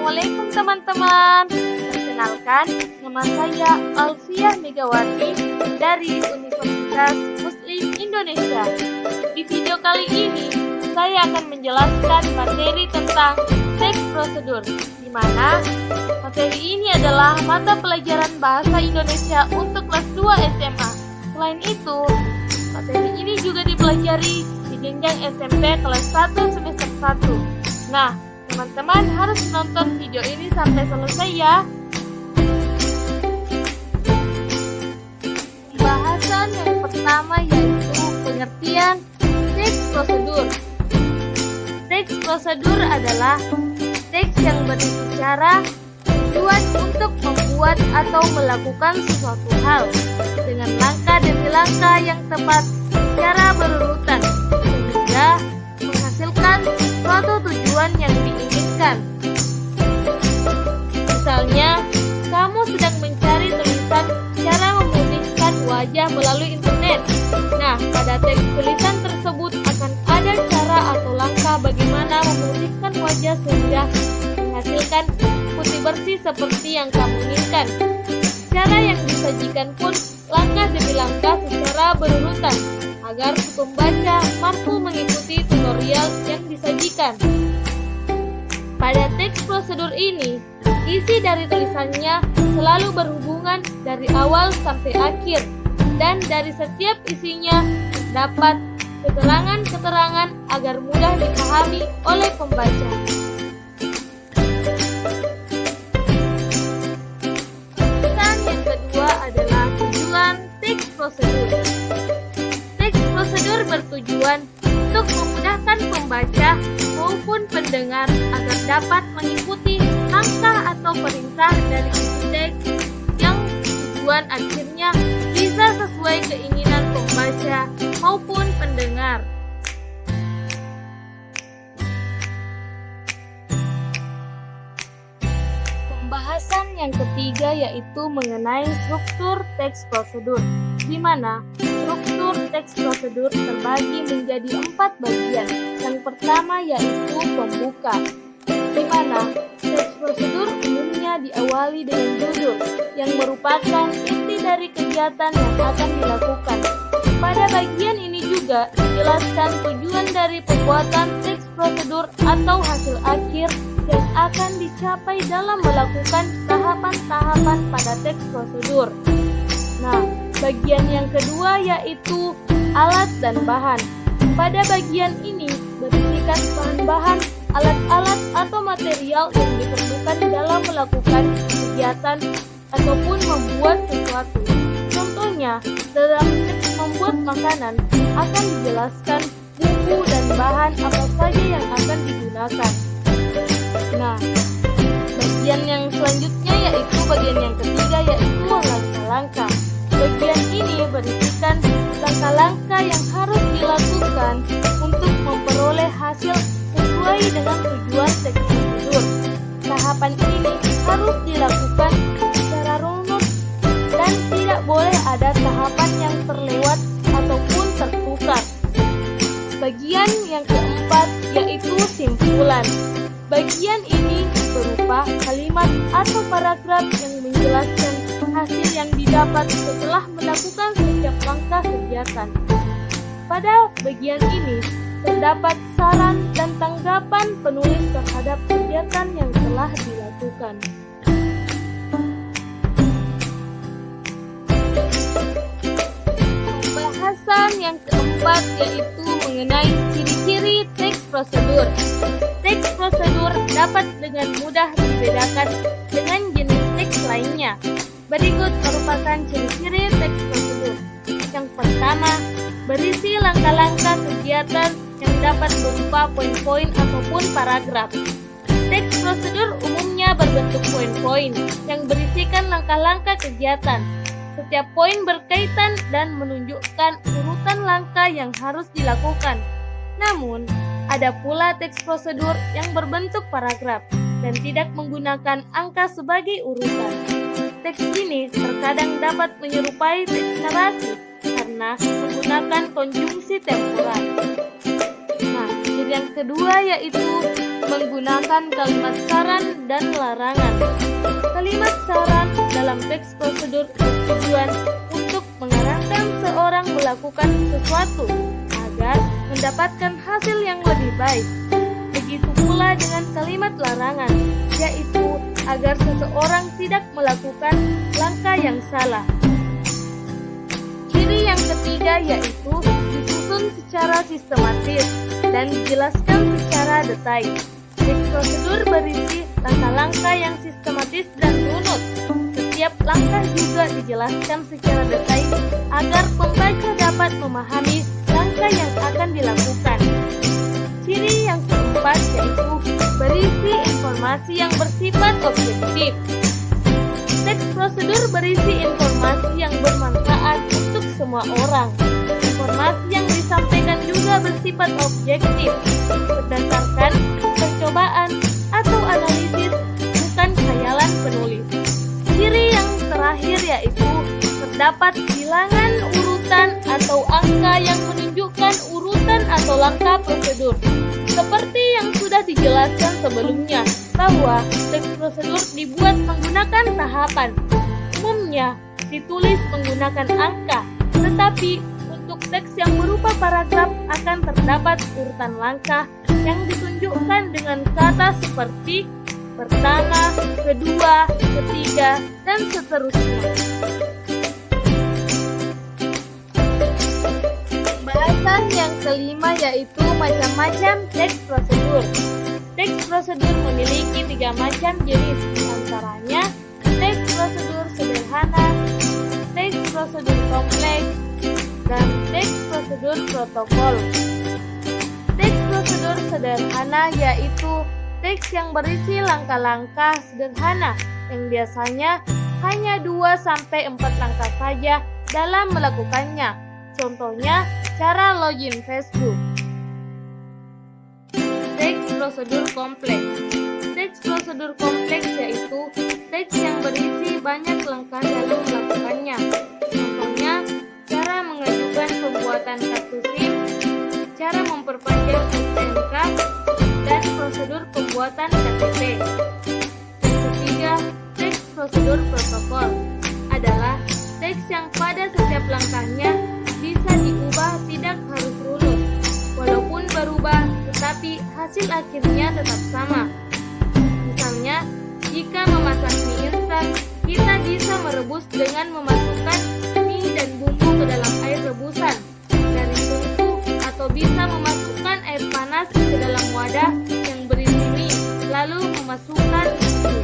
Assalamualaikum teman-teman. Perkenalkan, nama saya Alfiah Megawati dari Universitas Muslim Indonesia. Di video kali ini, saya akan menjelaskan materi tentang teks prosedur, di mana materi ini adalah mata pelajaran bahasa Indonesia untuk kelas 2 SMA. Selain itu, materi ini juga dipelajari di jenjang SMP kelas 1 semester 1. Nah, teman-teman harus nonton video ini sampai selesai ya. Pembahasan yang pertama yaitu pengertian teks prosedur. Teks prosedur adalah teks yang berisi cara, tujuan untuk membuat atau melakukan sesuatu hal dengan langkah demi langkah yang tepat secara berurutan sehingga menghasilkan suatu tujuan yang diinginkan. Misalnya, kamu sedang mencari tulisan cara memutihkan wajah melalui internet. Nah, pada teks tulisan tersebut akan ada cara atau langkah bagaimana memutihkan wajah sehingga menghasilkan putih bersih seperti yang kamu inginkan. Cara yang disajikan pun langkah demi langkah secara berurutan agar si pembaca mampu mengikuti tutorial yang disajikan. Pada teks prosedur ini, isi dari tulisannya selalu berhubungan dari awal sampai akhir, dan dari setiap isinya terdapat keterangan-keterangan agar mudah dipahami oleh pembaca. Pesan yang kedua adalah tujuan teks prosedur. Teks prosedur bertujuan untuk memudahkan pembaca maupun pendengar agar dapat mengikuti langkah atau perintah dari isi teks yang tujuan akhirnya bisa sesuai keinginan pembaca maupun pendengar. Pembahasan yang ketiga yaitu mengenai struktur teks prosedur, di mana struktur teks prosedur terbagi menjadi 4 bagian. Yang pertama yaitu pembuka, di mana teks prosedur umumnya diawali dengan judul yang merupakan inti dari kegiatan yang akan dilakukan. Pada bagian ini juga dijelaskan tujuan dari pembuatan teks prosedur atau hasil akhir yang akan dicapai dalam melakukan tahapan-tahapan pada teks prosedur. Nah, bagian yang kedua yaitu alat dan bahan. Pada bagian ini berisikan bahan-bahan, alat-alat atau material yang diperlukan dalam melakukan kegiatan ataupun membuat sesuatu. Contohnya, dalam teks membuat makanan akan dijelaskan bumbu dan bahan apa saja yang akan digunakan. Nah, bagian yang selanjutnya yaitu bagian yang ketiga yaitu langkah-langkah. Bagian ini berisikan langkah-langkah yang harus dilakukan untuk memperoleh hasil sesuai dengan tujuan teks prosedur. Tahapan ini harus dilakukan secara runut dan tidak boleh ada tahapan yang terlewat ataupun tertukar. Bagian yang keempat yaitu simpulan. Bagian ini berupa kalimat atau paragraf yang menjelaskan hasil yang didapat setelah melakukan setiap langkah kegiatan. Pada bagian ini terdapat saran dan tanggapan penulis terhadap kegiatan yang telah dilakukan. Pembahasan yang keempat yaitu mengenai ciri-ciri teks prosedur. Teks prosedur dapat dengan mudah dibedakan dengan jenis teks lainnya. Berikut merupakan ciri-ciri teks prosedur. Yang pertama, berisi langkah-langkah kegiatan yang dapat berupa poin-poin ataupun paragraf. Teks prosedur umumnya berbentuk poin-poin yang berisikan langkah-langkah kegiatan. Setiap poin berkaitan dan menunjukkan urutan langkah yang harus dilakukan. Namun, ada pula teks prosedur yang berbentuk paragraf dan tidak menggunakan angka sebagai urutan. Teks ini terkadang dapat menyerupai teks narasi karena menggunakan konjungsi temporal. Nah, yang kedua yaitu menggunakan kalimat saran dan larangan. Kalimat saran dalam teks prosedur bertujuan untuk mengarahkan seorang melakukan sesuatu agar mendapatkan hasil yang lebih baik. Begitu pula dengan kalimat larangan, yaitu agar seseorang tidak melakukan langkah yang salah. Ciri yang ketiga yaitu disusun secara sistematis dan dijelaskan secara detail. Teks prosedur berisi langkah-langkah yang sistematis dan runut. Setiap langkah juga dijelaskan secara detail agar pembaca dapat memahami langkah yang akan dilakukan. Ciri yang keempat yaitu berisi informasi yang bersifat objektif. Teks prosedur berisi informasi yang bermanfaat untuk semua orang. Informasi yang disampaikan juga bersifat objektif, berdasarkan percobaan atau analisis, bukan khayalan penulis. Ciri yang terakhir yaitu terdapat bilangan urutan atau angka yang menunjukkan urutan atau langkah prosedur. Seperti yang sudah dijelaskan sebelumnya, bahwa teks prosedur dibuat menggunakan tahapan. Umumnya ditulis menggunakan angka, tetapi untuk teks yang berupa paragraf akan terdapat urutan langkah yang ditunjukkan dengan kata seperti pertama, kedua, ketiga, dan seterusnya. Bahasan yang kelima yaitu macam-macam teks prosedur. Teks prosedur memiliki 3 macam jenis, antaranya teks prosedur sederhana, teks prosedur kompleks, dan teks prosedur protokol. Teks prosedur sederhana yaitu teks yang berisi langkah-langkah sederhana yang biasanya hanya 2-4 langkah saja dalam melakukannya. Contohnya, cara login Facebook. Teks prosedur kompleks. Teks prosedur kompleks yaitu teks yang berisi banyak langkah dalam melakukannya. Contohnya, cara mengajukan pembuatan kartu SIM, cara memperpanjang STNK, dan prosedur pembuatan KTP. Yang ketiga, teks prosedur protokol adalah teks yang pada setiap langkahnya bisa diubah, tidak harus runut. Walaupun berubah, tetapi hasil akhirnya tetap sama. Misalnya, jika memasak mie instan, kita bisa merebus dengan memasukkan mie dan bumbu ke dalam air rebusan dari tungku, atau bisa memasukkan air panas ke dalam wadah yang berisi mie, lalu memasukkan bumbu.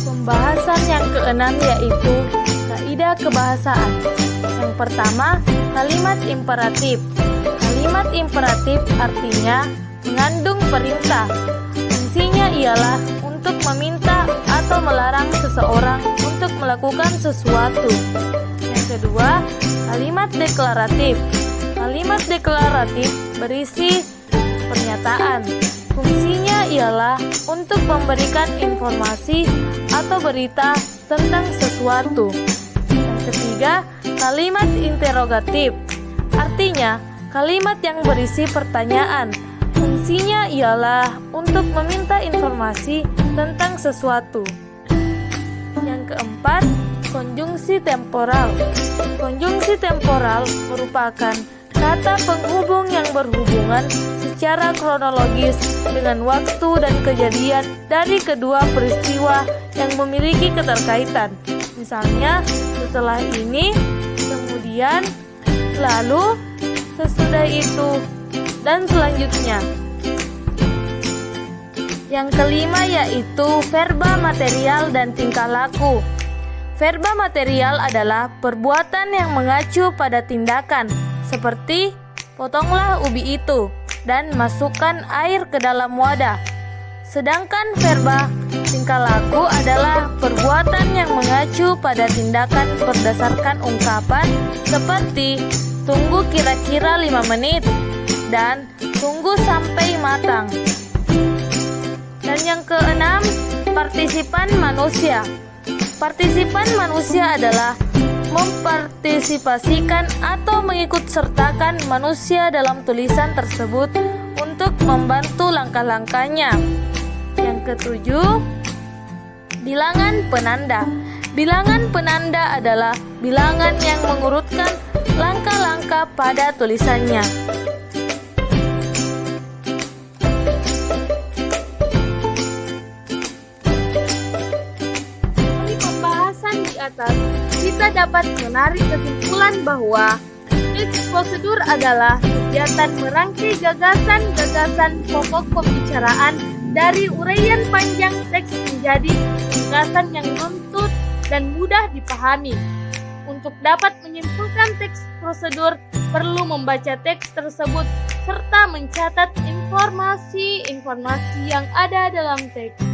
Pembahasan yang keenam yaitu kaidah kebahasaan. Yang pertama, kalimat imperatif. Kalimat imperatif artinya mengandung perintah. Fungsinya ialah untuk meminta atau melarang seseorang untuk melakukan sesuatu. Yang kedua, kalimat deklaratif. Kalimat deklaratif berisi pernyataan. Fungsinya ialah untuk memberikan informasi atau berita tentang sesuatu. Yang ketiga, kalimat interrogatif. Artinya, kalimat yang berisi pertanyaan. Fungsinya ialah untuk meminta informasi tentang sesuatu. Yang keempat, konjungsi temporal. Konjungsi temporal merupakan kata penghubung yang berhubungan secara kronologis dengan waktu dan kejadian dari kedua peristiwa yang memiliki keterkaitan. Misalnya, setelah ini, kemudian, lalu, sesudah itu, dan selanjutnya. Yang kelima yaitu verba material dan tingkah laku. Verba material adalah perbuatan yang mengacu pada tindakan, seperti potonglah ubi itu dan masukkan air ke dalam wadah. Sedangkan verba tingkah laku adalah perbuatan yang mengacu pada tindakan berdasarkan ungkapan seperti tunggu kira-kira 5 menit dan tunggu sampai matang. Dan yang keenam, partisipan manusia. Partisipan manusia adalah mempartisipasikan atau mengikut sertakan manusia dalam tulisan tersebut untuk membantu langkah-langkahnya. Yang ketujuh, bilangan penanda. Bilangan penanda adalah bilangan yang mengurutkan langkah-langkah pada tulisannya. Dari pembahasan di atas, kita dapat menarik kesimpulan bahwa teks prosedur adalah kegiatan merangkai gagasan-gagasan pokok pembicaraan dari uraian panjang teks menjadi ringkasan yang runtut dan mudah dipahami. Untuk dapat menyimpulkan teks prosedur, perlu membaca teks tersebut serta mencatat informasi-informasi yang ada dalam teks.